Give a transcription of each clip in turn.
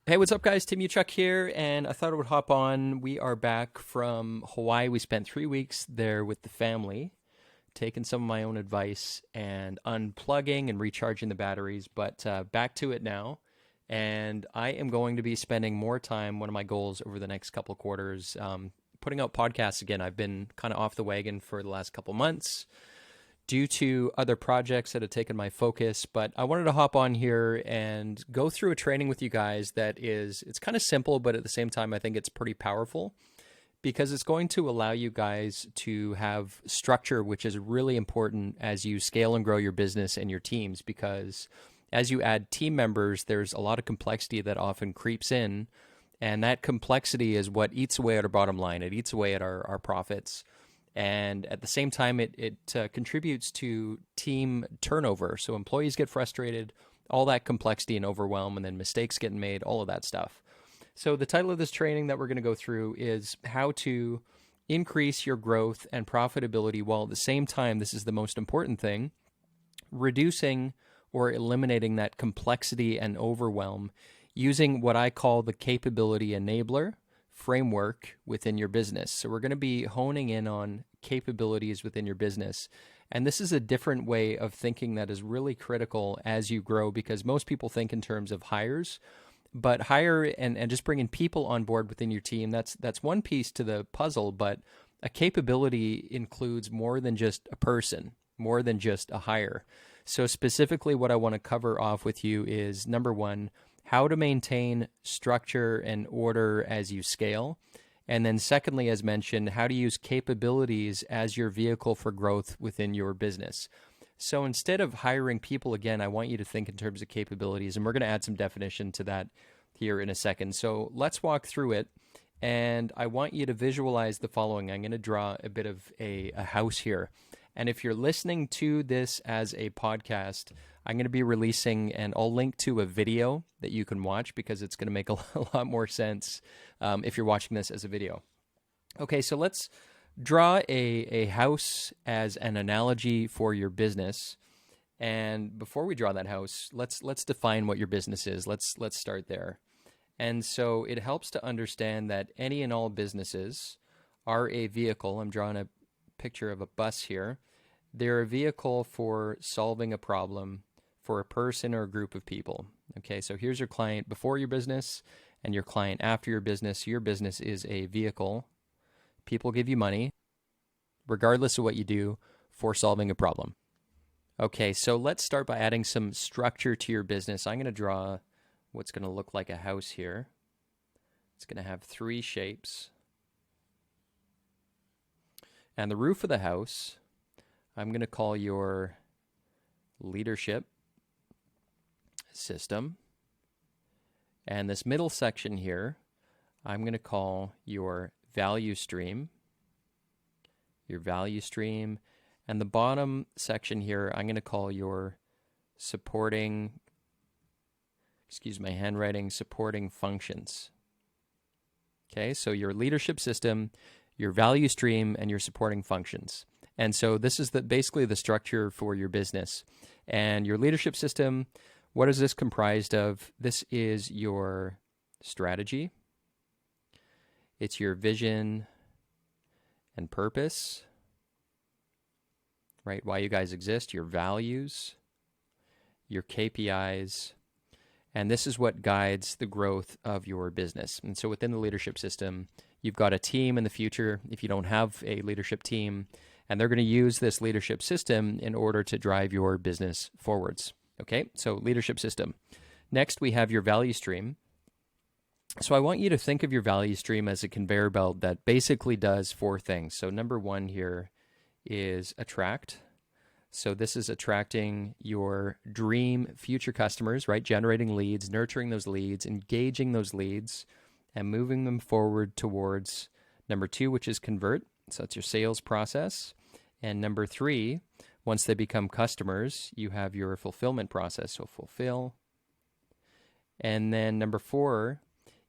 Hey, what's up, guys? Tim Uchuk here, and I thought I would hop on. We are back from Hawaii. We spent 3 weeks there with the family, taking some of my own advice and unplugging and recharging the batteries. But back to it now, and I am going to be spending more time. One of my goals over the next couple quarters, putting out podcasts again. I've been kind of off the wagon for the last couple months due to other projects that have taken my focus, but I wanted to hop on here and go through a training with you guys that it's kind of simple, but at the same time, I think it's pretty powerful because it's going to allow you guys to have structure, which is really important as you scale and grow your business and your teams. Because as you add team members, there's a lot of complexity that often creeps in. And that complexity is what eats away at our bottom line. It eats away at our profits. And at the same time, it contributes to team turnover. So employees get frustrated, all that complexity and overwhelm, and then mistakes getting made, all of that stuff. So the title of this training that we're going to go through is how to increase your growth and profitability while at the same time, this is the most important thing, reducing or eliminating that complexity and overwhelm using what I call the capability enabler framework within your business. So we're going to be honing in on capabilities within your business. And this is a different way of thinking that is really critical as you grow because most people think in terms of hires, but hire and just bringing people on board within your team, that's one piece to the puzzle, but a capability includes more than just a person, more than just a hire. So specifically what I want to cover off with you is number one, how to maintain structure and order as you scale. And then secondly, as mentioned, how to use capabilities as your vehicle for growth within your business. So instead of hiring people again, I want you to think in terms of capabilities, and we're going to add some definition to that here in a second. So let's walk through it. And I want you to visualize the following. I'm going to draw a bit of a house here. And if you're listening to this as a podcast, I'm going to be releasing, and I'll link to a video that you can watch because it's going to make a lot more sense if you're watching this as a video. Okay, so let's draw a house as an analogy for your business. And before we draw that house, let's define what your business is. Let's start there. And so it helps to understand that any and all businesses are a vehicle. I'm drawing a picture of a bus here. They're a vehicle for solving a problem for a person or a group of people. Okay, so here's your client before your business and your client after your business. Your business is a vehicle. People give you money, regardless of what you do, for solving a problem. Okay, so let's start by adding some structure to your business. I'm going to draw what's going to look like a house here. It's going to have three shapes. And the roof of the house, I'm going to call your leadership system. And this middle section here, I'm going to call your value stream. Your value stream. And the bottom section here, I'm going to call your supporting, excuse my handwriting, supporting functions. Okay, so your leadership system, your value stream, and your supporting functions. And so this is basically the structure for your business. And your leadership system, what is this comprised of? This is your strategy. It's your vision and purpose, right? Why you guys exist, your values, your KPIs, and this is what guides the growth of your business. And so within the leadership system, you've got a team in the future, if you don't have a leadership team, and they're going to use this leadership system in order to drive your business forwards. Okay, so leadership system. Next, we have your value stream. So I want you to think of your value stream as a conveyor belt that basically does four things. So number one here is attract. So this is attracting your dream future customers, right? Generating leads, nurturing those leads, engaging those leads, and moving them forward towards number two, which is convert. So that's your sales process. And number three, once they become customers, you have your fulfillment process. So fulfill. And then number four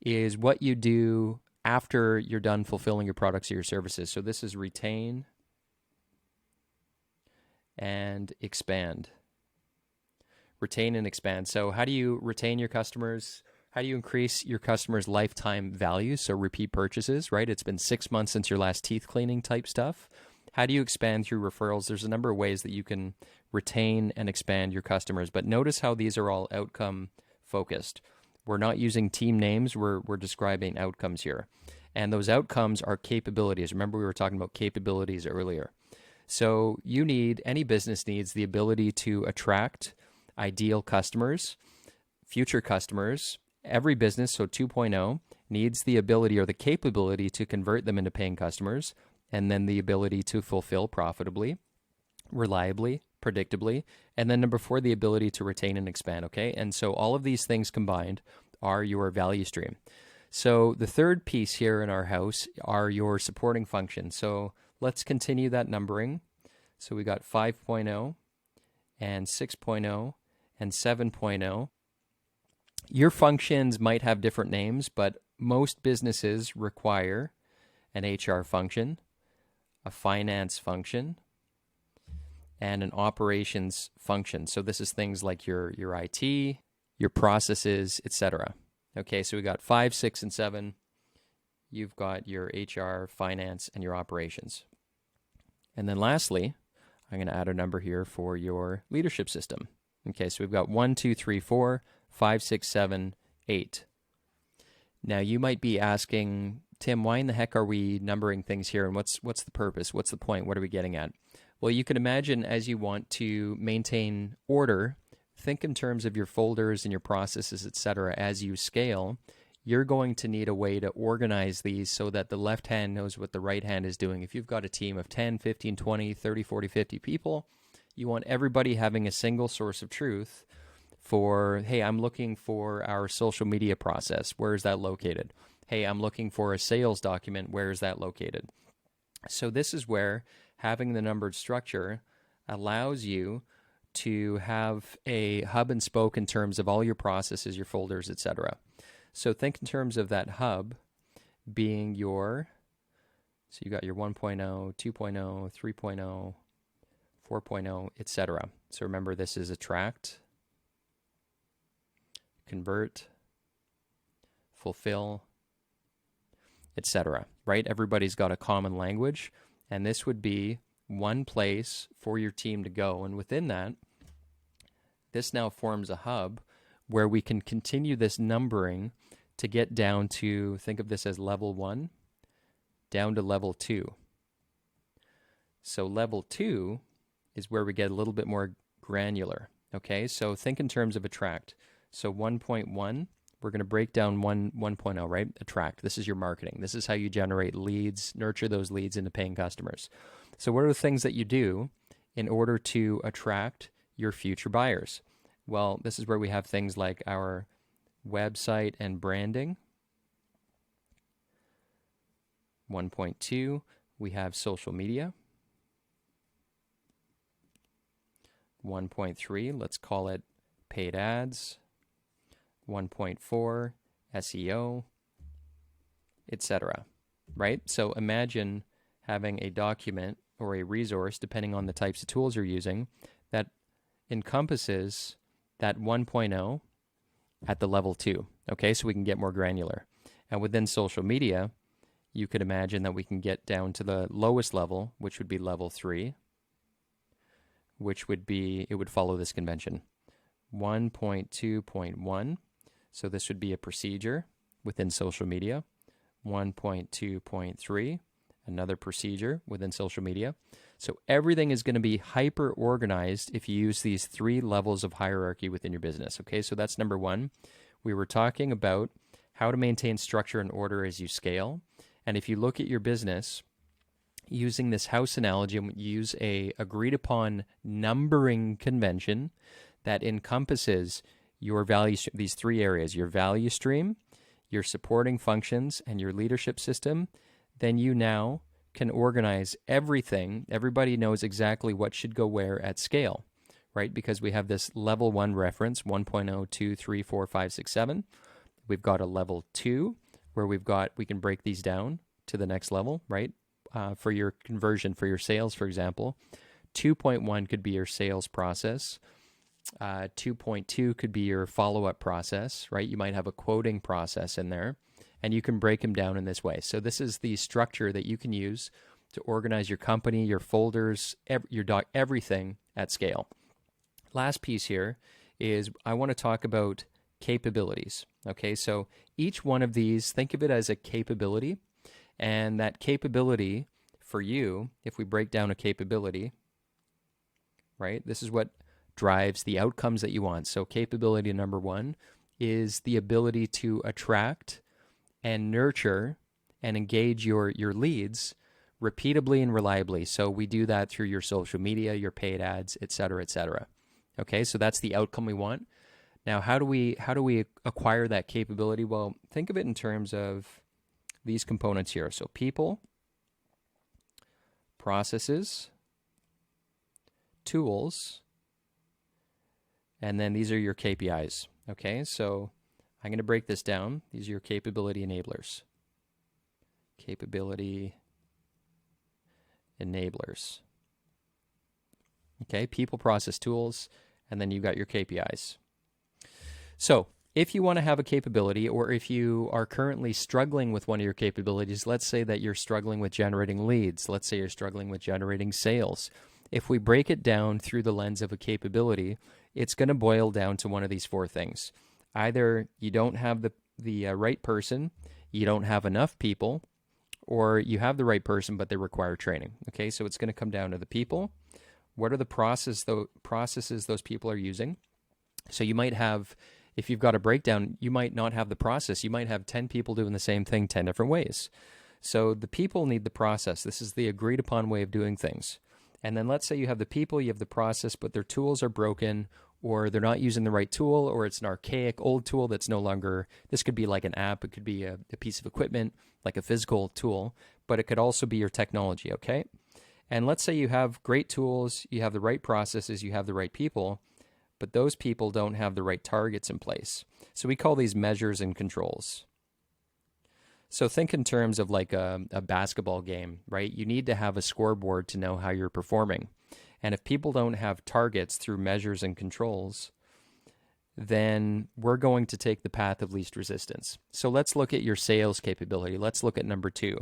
is what you do after you're done fulfilling your products or your services. So this is retain and expand. Retain and expand. So how do you retain your customers? How do you increase your customer's lifetime value? So repeat purchases, right? It's been 6 months since your last teeth cleaning type stuff. How do you expand through referrals? There's a number of ways that you can retain and expand your customers, but notice how these are all outcome focused. We're not using team names, we're describing outcomes here. And those outcomes are capabilities. Remember, we were talking about capabilities earlier. So any business needs the ability to attract ideal customers, future customers. Every business, so 2.0, needs the ability or the capability to convert them into paying customers, and then the ability to fulfill profitably, reliably, predictably, and then number 4, the ability to retain and expand, okay? And so all of these things combined are your value stream. So the third piece here in our house are your supporting functions. So let's continue that numbering. So we got 5.0 and 6.0 and 7.0. Your functions might have different names, but most businesses require an HR function, a finance function, and an operations function. So this is things like your IT, your processes, etc. Okay, so we got 5, 6, and 7. You've got your HR, finance, and your operations. And then lastly, I'm going to add a number here for your leadership system. Okay, so we've got 1, 2, 3, 4, 5, 6, 7, 8. Now you might be asking, Tim, why in the heck are we numbering things here, and what's the purpose? What's the point? What are we getting at? Well, you can imagine as you want to maintain order, think in terms of your folders and your processes, etc. As you scale, you're going to need a way to organize these so that the left hand knows what the right hand is doing. If you've got a team of 10, 15, 20, 30, 40, 50 people, you want everybody having a single source of truth for, hey, I'm looking for our social media process. Where is that located? Hey, I'm looking for a sales document. Where is that located? So this is where having the numbered structure allows you to have a hub and spoke in terms of all your processes, your folders, etc. So think in terms of that hub being so you got your 1.0, 2.0, 3.0, 4.0, etc. So remember, this is attract, convert, fulfill, etc. Right? Everybody's got a common language, and this would be one place for your team to go. And within that, this now forms a hub where we can continue this numbering to get down to, think of this as level 1, down to level 2. So level 2 is where we get a little bit more granular. Okay, so think in terms of attract. So 1.1, we're going to break down 1.0, right? Attract. This is your marketing. This is how you generate leads, nurture those leads into paying customers. So what are the things that you do in order to attract your future buyers? Well, this is where we have things like our website and branding. 1.2, we have social media. 1.3, let's call it paid ads. 1.4, SEO, etc. Right? So imagine having a document or a resource, depending on the types of tools you're using, that encompasses that 1.0 at the level 2. Okay, so we can get more granular. And within social media, you could imagine that we can get down to the lowest level, which would be level 3, which would be, it would follow this convention. 1.2.1, so this would be a procedure within social media. 1.2.3, another procedure within social media. So everything is going to be hyper organized if you use these 3 levels of hierarchy within your business. Okay, so that's number 1. We were talking about how to maintain structure and order as you scale. And if you look at your business, using this house analogy, use a agreed upon numbering convention that encompasses your value, these 3 areas, your value stream, your supporting functions, and your leadership system, then you now can organize everything. Everybody knows exactly what should go where at scale, right? Because we have this level 1 reference, 1.0, 2, 3, 4, 5, 6, 7. We've got a level 2 where we can break these down to the next level, right? For your conversion, for your sales, for example. 2.1 could be your sales process. 2.2 could be your follow-up process, right? You might have a quoting process in there, and you can break them down in this way. So this is the structure that you can use to organize your company, your folders, everything at scale. Last piece here is I want to talk about capabilities. Okay, so each one of these, think of it as a capability, and that capability for you, if we break down a capability, right, this is what drives the outcomes that you want. So capability number one is the ability to attract and nurture and engage your leads repeatably and reliably. So we do that through your social media, your paid ads, et cetera, et cetera. Okay, so that's the outcome we want. Now, how do we acquire that capability? Well, think of it in terms of these components here. So people, processes, tools, and then these are your KPIs. Okay, so I'm going to break this down. These are your capability enablers. Capability enablers. Okay, people, process, tools, and then you've got your KPIs. So if you want to have a capability, or if you are currently struggling with one of your capabilities, let's say that you're struggling with generating leads, let's say you're struggling with generating sales. If we break it down through the lens of a capability, it's going to boil down to one of these four things. Either you don't have the right person, you don't have enough people, or you have the right person, but they require training. Okay, so it's going to come down to the people. What are the processes those people are using? So you might have, if you've got a breakdown, you might not have the process. You might have 10 people doing the same thing 10 different ways. So the people need the process. This is the agreed upon way of doing things. And then let's say you have the people, you have the process, but their tools are broken, or they're not using the right tool, or it's an archaic old tool that's no longer, this could be like an app, it could be a piece of equipment, like a physical tool, but it could also be your technology, okay? And let's say you have great tools, you have the right processes, you have the right people, but those people don't have the right targets in place. So we call these measures and controls. So think in terms of like a basketball game, right? You need to have a scoreboard to know how you're performing. And if people don't have targets through measures and controls, then we're going to take the path of least resistance. So let's look at your sales capability. Let's look at number 2.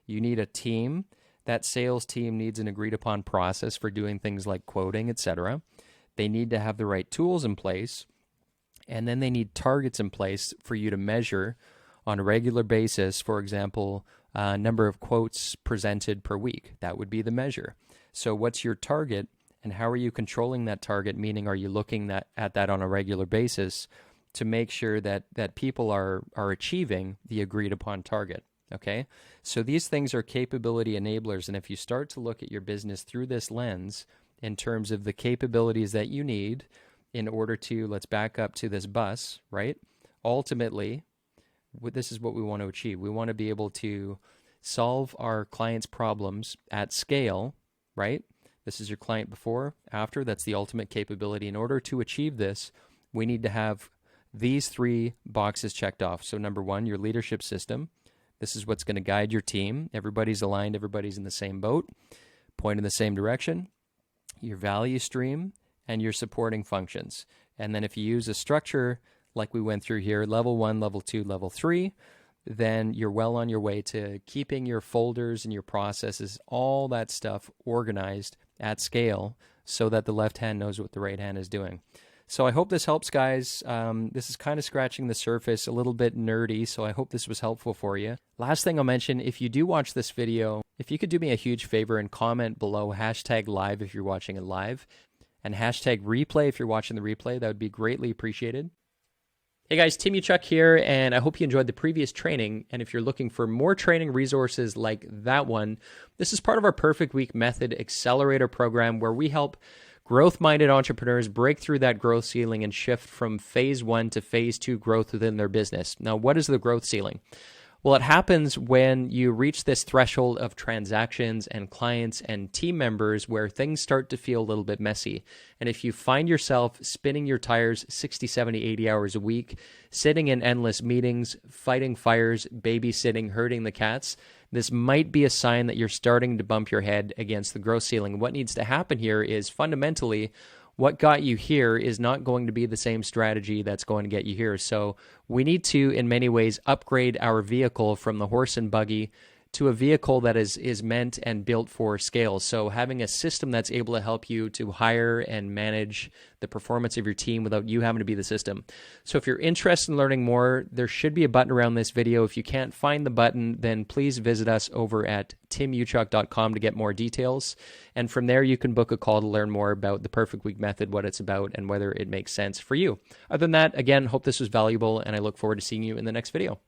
You need a team. That sales team needs an agreed upon process for doing things like quoting, etc. They need to have the right tools in place, and then they need targets in place for you to measure on a regular basis. For example, number of quotes presented per week. That would be the measure. So what's your target, and how are you controlling that target? Meaning, are you looking at that on a regular basis to make sure that people are achieving the agreed upon target? Okay, so these things are capability enablers, and if you start to look at your business through this lens in terms of the capabilities that you need in order to, let's back up to this bus, right? Ultimately, this is what we want to achieve. We want to be able to solve our clients' problems at scale, right? This is your client before, after. That's the ultimate capability. In order to achieve this, we need to have these 3 boxes checked off. So number 1, your leadership system. This is what's going to guide your team. Everybody's aligned. Everybody's in the same boat, point in the same direction. Your value stream and your supporting functions. And then if you use a structure like we went through here, level 1, level 2, level 3, then you're well on your way to keeping your folders and your processes, all that stuff organized at scale so that the left hand knows what the right hand is doing. So I hope this helps, guys. This is kind of scratching the surface, a little bit nerdy, so I hope this was helpful for you. Last thing I'll mention, if you do watch this video, if you could do me a huge favor and comment below #live if you're watching it live, and #replay if you're watching the replay, that would be greatly appreciated. Hey guys, Tim Uchuk here, and I hope you enjoyed the previous training. And if you're looking for more training resources like that one, this is part of our Perfect Week Method Accelerator program, where we help growth-minded entrepreneurs break through that growth ceiling and shift from phase 1 to phase 2 growth within their business. Now, what is the growth ceiling? Well, it happens when you reach this threshold of transactions and clients and team members where things start to feel a little bit messy. And if you find yourself spinning your tires 60, 70, 80 hours a week, sitting in endless meetings, fighting fires, babysitting, herding the cats, this might be a sign that you're starting to bump your head against the growth ceiling. What needs to happen here is fundamentally, what got you here is not going to be the same strategy that's going to get you here. So we need to, in many ways, upgrade our vehicle from the horse and buggy to a vehicle that is meant and built for scale. So having a system that's able to help you to hire and manage the performance of your team without you having to be the system. So if you're interested in learning more, there should be a button around this video. If you can't find the button, then please visit us over at timuchuk.com to get more details. And from there, you can book a call to learn more about the Perfect Week method, what it's about, and whether it makes sense for you. Other than that, again, hope this was valuable, and I look forward to seeing you in the next video.